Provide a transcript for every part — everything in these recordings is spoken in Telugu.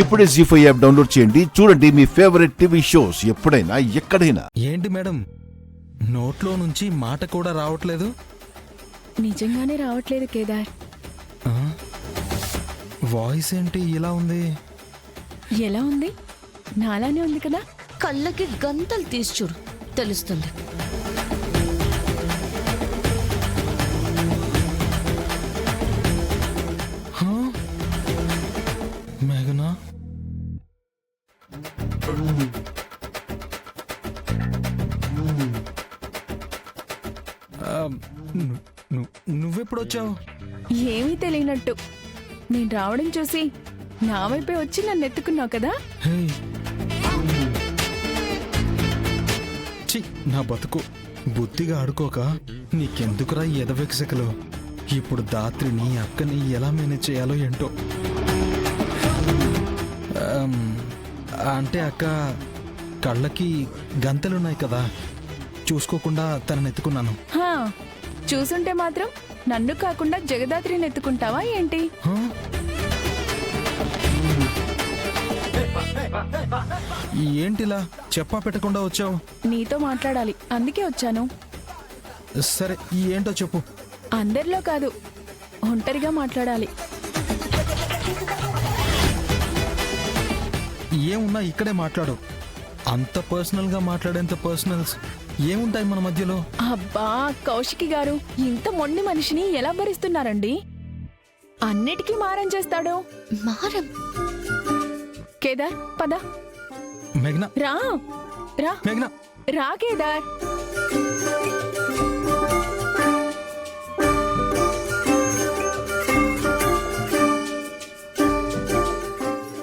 ఇప్పుడే జీ5 యాప్ డౌన్లోడ్ చేయండి. చూడండి మీ ఫేవరెట్ టీవీ షోస్ ఎప్పుడైనా ఎక్కడైనా. ఏంటి మేడం, నోట్లో నుంచి మాట కూడా రావట్లేదు? నిజంగానే రావట్లేదు కేదార్. వాయిస్ ఏంటి ఇలా ఉంది? ఎలా ఉంది? నాలానే ఉంది కదా. కళ్ళకి గంతలు తీసి చూడు, తెలుస్తుంది. మేఘనా, నువ్వెప్పుడు వచ్చావు? ఏమీ తెలియనట్టు నేను రావడం చూసి నా వైపే వచ్చి నన్ను ఎత్తుకున్నావు కదా. ఛీ, నా బతుకు బుద్ధిగా ఆడుకోక నీకెందుకురా ఎదవెక్సకలు? ఇప్పుడు దాత్రిని అక్కని ఎలా మేనేజ్ చేయాలో ఏంటో. అంటే అక్క కళ్ళకి గంతలున్నాయి కదా, చూసుకోకుండా తనని ఎత్తుకున్నాను. హా, చూసుంటే మాత్రం నన్ను కాకుండా జగదాత్రిని ఎత్తుకుంటావా ఏంటి? ఏంటిలా చెప్పా పెట్టకుండా వచ్చావు? నీతో మాట్లాడాలి, అందుకే వచ్చాను. సరే, ఏంటో చెప్పు. అందరిలో కాదు, ఒంటరిగా మాట్లాడాలి. ఏమున్నా ఇక్కడే మాట్లాడు. అంత పర్సనల్ గా మాట్లాడేంత పర్సనల్స్ ఏముంటాయి మన మధ్యలో? అబ్బా కౌశికి గారు, ఇంత మొండి మనిషిని ఎలా భరిస్తున్నారండి? అన్నిటికీ మారం చేస్తాడు. మారం? కేదార్ పద. మేఘనా, రా రా మేఘనా, రా కేదార్.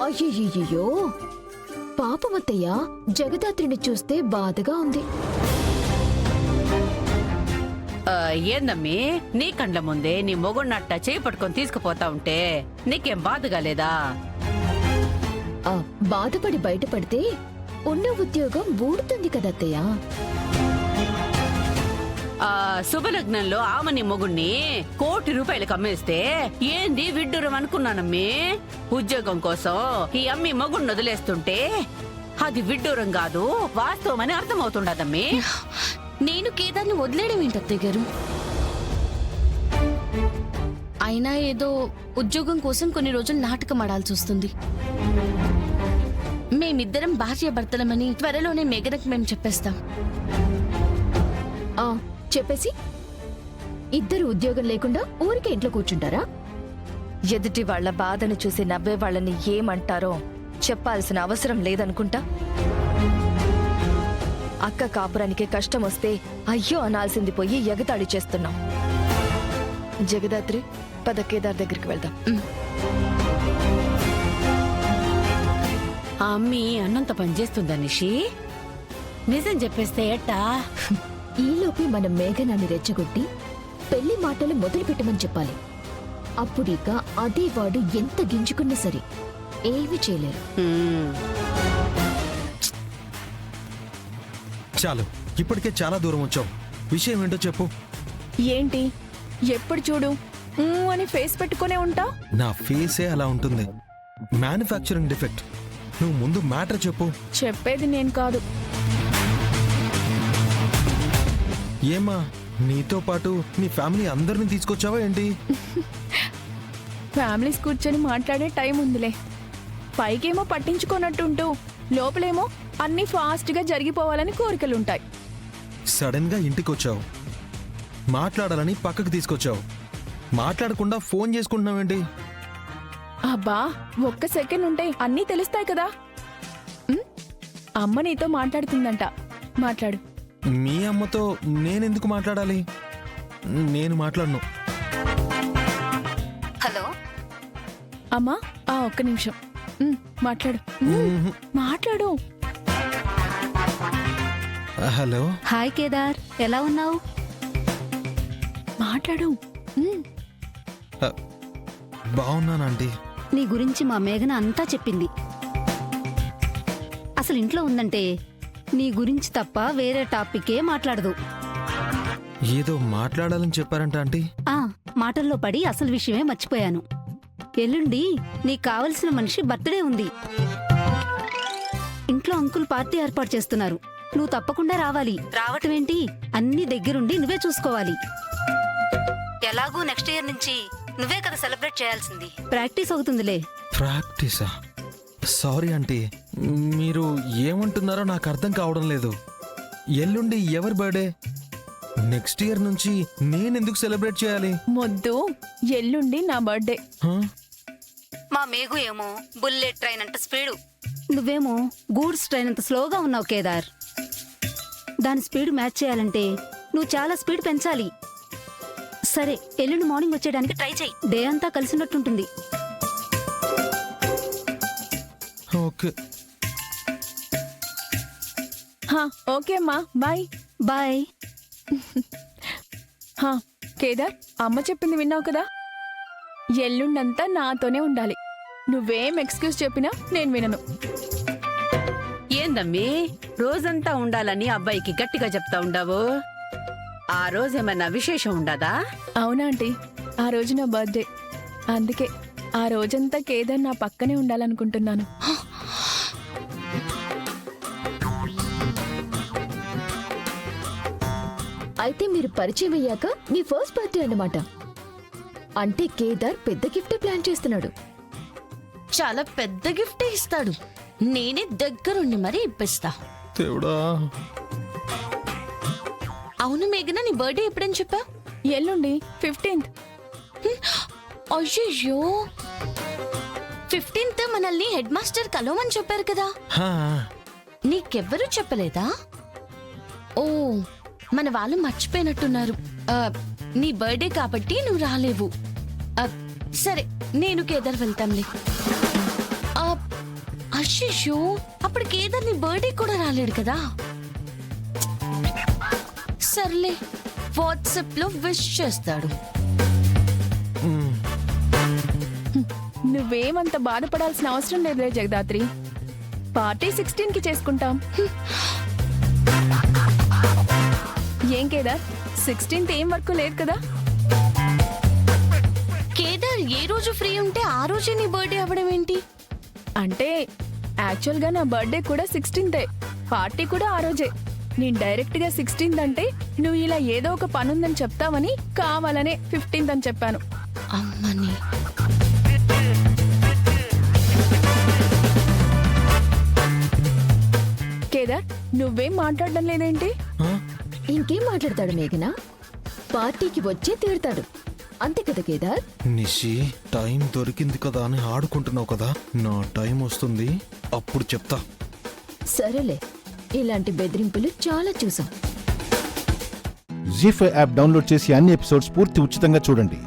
అయ్యయ్యో, పాపమత్తయ్య, జగదాత్రిని చూస్తే బాధగా ఉంది. ఏందమ్మీ, నీ కండ్ల ముందే నీ మొగున్నట్ట చేయి పట్టుకొని తీసుకుపోతా ఉంటే నీకేం బాధగా లేదా? బాధపడి బయటపడితే ఉన్న ఉద్యోగం ఊడుతుంది కదత్తయ్య. శుభలగ్నంలో ఆమె నీ మొగుణ్ణి ₹1 కోటి అమ్మేస్తే ఏంది విడ్డూరం అనుకున్నానమ్మీ. ఉద్యోగం కోసం ఈ అమ్మి మొగుణ్ణి వదిలేస్తుంటే అది విడ్డూరం కాదు, వాస్తవమని అర్థమవుతుండదమ్మీ. నేను కేదార్ని వదిలేయడం ఏంటత్తయ్య గారు? అయినా ఏదో ఉద్యోగం కోసం కొన్ని రోజులు నాటకం ఆడాల్సి వస్తుంది. మేమిద్దరం భార్య భర్తలమని త్వరలోనే మేఘనకు మేము చెప్పేస్తాం. చెప్పేసి ఇద్దరు ఉద్యోగం లేకుండా ఊరికే ఇంట్లో కూర్చుంటారా? ఎదుటి వాళ్ల బాధను చూసి నవ్వే వాళ్ళని ఏమంటారో చెప్పాల్సిన అవసరం లేదనుకుంటా. అక్క కాపురానికి కష్టం వస్తే అయ్యో అనాల్సింది పోయి ఎగతాళి చేస్తున్నాం. జగదాత్రి, పద కేదార్ దగ్గరికి వెళ్దాం. ఆ అమ్మి అన్నంత పనిచేస్తుందా నిషి? నిజం చెప్పేస్తే ఎట్టా? ఈలోపే మనం మేఘనాన్ని రెచ్చగొట్టి పెళ్లి మాటలు మొదలు పెట్టమని చెప్పాలి. అప్పుడిక అదే వాడు ఎంత గింజుకున్నా సరే ఏమీ చేయలేరు. చాలు, ఇప్పటికే చాలా దూరం వచ్చావు. విషయం ఏంటో చెప్పు. ఏంటి ఎప్పుడు చూడు అని ఫేస్ పెట్టుకునే ఉంటావు? నా ఫేసే అలా ఉంటుంది, మ్యానుఫ్యాక్చరింగ్ డిఫెక్ట్. నువ్వు ముందు మ్యాటర్ చెప్పు. చెప్పేది నేను కాదు. ఏమా, నీతో పాటు నీ ఫ్యామిలీ అందరిని తీసుకొచ్చావా ఏంటి? ఫ్యామిలీస్ కూర్చొని మాట్లాడే టైం ఉందిలే. పైకేమో పట్టించుకోనట్టుంటూ లోపలేమో అన్ని ఫాస్ట్ గా జరిగిపోవాలని కోరికలుంటాయి. సడన్ గా ఇంటికి వచ్చావు, మాట్లాడాలని పక్కకు తీసుకొచ్చావు, మాట్లాడకుండా ఫోన్ చేసుకుంటున్నావేంటి? అబ్బా, ఒక్క సెకండ్ ఉంటే అన్నీ తెలుస్తాయి కదా. అమ్మ నీతో మాట్లాడుతుందంట, మాట్లాడు. మీ అమ్మతో నేనెందుకు మాట్లాడాలి? నేను మాట్లాడను. హలో అమ్మా, ఒక్క నిమిషం. మాట్లాడు, మాట్లాడు. హలో. హాయ్ కేదార్, ఎలా ఉన్నావు? మాట్లాడు. బాగున్నానంటీ. నీ గురించి మా మేఘన అంతా చెప్పింది. అసలు ఇంట్లో ఉందంటే నీ గురించి తప్ప వేరే టాపికే మాట్లాడదు. ఏదో మాట్లాడాలని చెప్పారంట ఆంటీ. మాటల్లో పడి అసలు విషయమే మర్చిపోయాను. ఎల్లుండి నీకు కావలసిన మనిషి బర్త్డే ఉంది. ఇంట్లో అంకుల్ పార్టీ ఏర్పాటు చేస్తున్నారు. నువ్వు తప్పకుండా రావాలి. రావటం ఏంటి, అన్ని దగ్గరుండి నువ్వే చూసుకోవాలి. ఎలాగూ నెక్స్ట్ ఇయర్ నుంచి నువ్వే కదా సెలబ్రేట్ చేయాల్సింది. ప్రాక్టీస్ అవుతుందిలే. ప్రాక్టీసా? సారీ ఆంటీ, మీరు ఏమంటున్నారో నాకు అర్థం కావడం లేదు. ఎల్లుండి ఎవరి బర్త్డే? నెక్స్ట్ ఇయర్ నుంచి నేనెందుకు సెలబ్రేట్ చేయాలి? మొద్దు, ఎల్లుండి నా బర్త్డే. హ? మా మేఘు ఏమో బుల్లెట్ ట్రైన్ అంత స్పీడు, నువ్వేమో గూడ్స్ ట్రైన్ అంత స్లోగా ఉన్నావు కేదార్. దాని స్పీడ్ మ్యాచ్ చేయాలంటే నువ్వు చాలా స్పీడ్ పెంచాలి. సరే, ఎల్లుండి మార్నింగ్ వచ్చేయడానికి ట్రై చేయి. డే అంతా కలిసినట్టుంటుంది. ఓకే. హా, ఓకే అమ్మా, బాయ్. బాయ్. హా, కేదార్, అమ్మ చెప్పింది విన్నావు కదా, ఎల్లుండంతా నాతోనే ఉండాలి. నువ్వేం ఎక్స్క్యూజ్ చెప్పినా నేను వినను. ఏందమ్మీ రోజంతా ఉండాలని అబ్బాయికి గట్టిగా చెప్తా ఉండావు? ఆ రోజేమన్నా విశేషం ఉండదా? అవునా ఆంటీ, ఆ రోజు నా బర్త్డే, అందుకే ఆ రోజంతా కేదార్ నా పక్కనే ఉండాలనుకుంటున్నాను. అయితే మీరు పరిచయం అయ్యాక మీ ఫస్ట్ బర్త్డే అన్నమాట. అంటే కేదార్ పెద్ద గిఫ్ట్ ప్లాన్ చేస్తున్నాడు. చాలా పెద్ద గిఫ్ట్ ఇస్తాడు. నేనే దగ్గరుండి మరీ ఇప్పిస్తా. దేవుడా. అవును మేఘన, నీ బర్త్డే ఎప్పుడని చెప్పా? ఎల్లుండి 15th. అయ్యో, 15th మనల్ని హెడ్ మాస్టర్ కలవమని చెప్పారు కదా. హా, నీకెవ్వరూ చెప్పలేదా? ఓ, మన వాళ్ళు మర్చిపోయినట్టున్నారు. నీ బర్త్డే కాబట్టి నువ్వు రాలేవు. సరే, నేను కేదార్ వెళ్తాంలే. అయ్యో, అప్పుడు కేదార్ నీ బర్త్డే కూడా రాలేడు కదా. సర్లే, వాట్సాప్ లో విష్ చేస్తాడు. నువ్వేమంత బాధపడాల్సిన అవసరం లేదులే జగదాత్రి. పార్టీ 16కి చేసుకుంటాం. ఏం కేదార్, 16th ఏం వర్క్ లేదు కదా? కేదార్ ఏ రోజు ఫ్రీ ఉంటే ఆ రోజే నీ బర్త్డే అవ్వడం ఏంటి? అంటే యాక్చువల్ గా నా బర్త్డే కూడా 16th, పార్టీ కూడా ఆ రోజే. నేను డైరెక్ట్ గా 16th అంటే నువ్వు ఇలా ఏదో ఒక పని ఉందని చెప్తావని కావాలనే 15th అని చెప్పాను. అమ్మని, కేదార్, నువ్వేం మాట్లాడడం లేదేంటి? హ? ఇంకేం మాట్లాడతాడు మేఘనా? పార్టీకి వచ్చే తీరుతాడు, అంతే కదా కేదార్? నిషి, టైం దొరికింది కదా అని ఆడుకుంటున్నావు కదా. నా టైం వస్తుంది అప్పుడు చెప్తా. సరేలే, ఇలాంటి బెదిరింపులు చాలా చూసాం. జీ5 యాప్ డౌన్లోడ్ చేసి అన్ని ఎపిసోడ్స్ పూర్తి ఉచితంగా చూడండి.